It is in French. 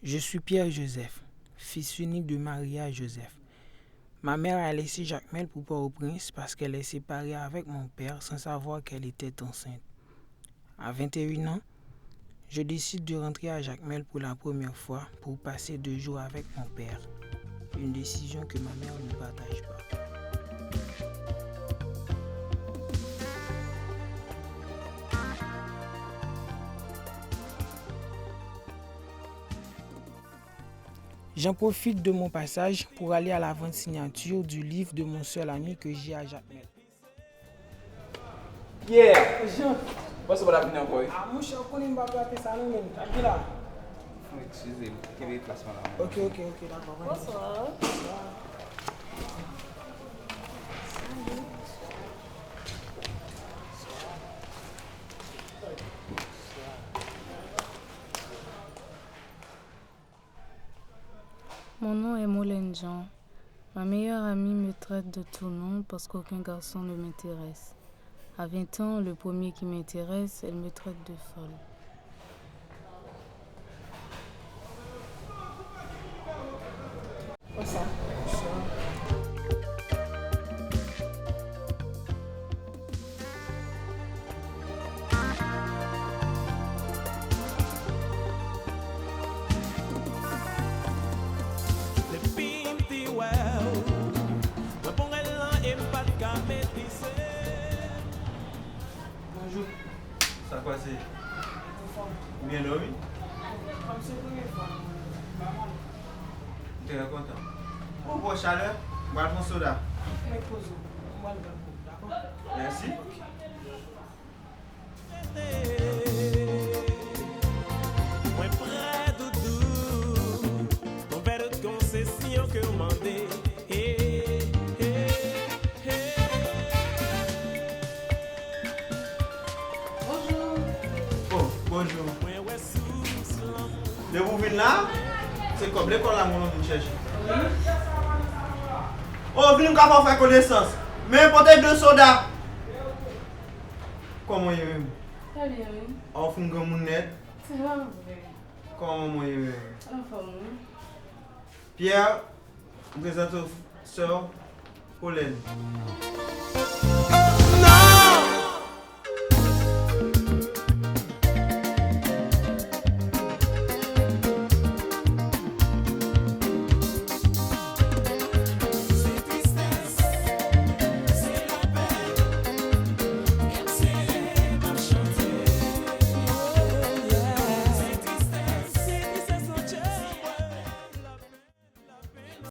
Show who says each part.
Speaker 1: Je suis Pierre-Joseph, fils unique de Maria et Joseph. Ma mère a laissé Jacmel pour Port-au-Prince parce qu'elle est séparée avec mon père sans savoir qu'elle était enceinte. À 21 ans, je décide de rentrer à Jacmel pour la première fois pour passer 2 jours avec mon père. Une décision que ma mère ne partage pas. J'en profite de mon passage pour aller à la vente signature du livre de mon seul ami que j'ai à Jacmel.
Speaker 2: Yeah!
Speaker 1: Jean,
Speaker 2: What's up with encore?
Speaker 1: mon cher, on ne va pas ça nous-mêmes. T'as là?
Speaker 2: Excusez-moi, quel est le placement là?
Speaker 1: Ok, d'accord.
Speaker 3: Bonsoir. Mon nom est Molène Jean. Ma meilleure amie me traite de tout nom parce qu'aucun garçon ne m'intéresse. À 20 ans, le premier qui m'intéresse, elle me traite de folle.
Speaker 1: Bonsoir. Bonjour.
Speaker 2: Ça quoi c'est? Bien dormi?
Speaker 1: Comme c'est la première fois.
Speaker 2: Tu es content? Pour chaleur, bois ton soda.
Speaker 1: Mais pose, moi le d'accord?
Speaker 2: Merci.
Speaker 4: Moins près de tout, ton verre de concession que vous demandez.
Speaker 1: Bonjour.
Speaker 2: Oh, bonjour.
Speaker 4: Ouais, ouais, sous l'amour.
Speaker 2: De vous venir là, c'est comme l'école là, mon nom chercher. Oh, venez me faire connaissance. Mais peut-être 2 sodas. Comment il est?
Speaker 3: Très bien, oui.
Speaker 2: On fait un grand monde net.
Speaker 3: C'est vrai, oui.
Speaker 2: Comment il est?
Speaker 3: Enfin, oui.
Speaker 2: Pierre, vous présente soeur Pauline.
Speaker 4: Oh,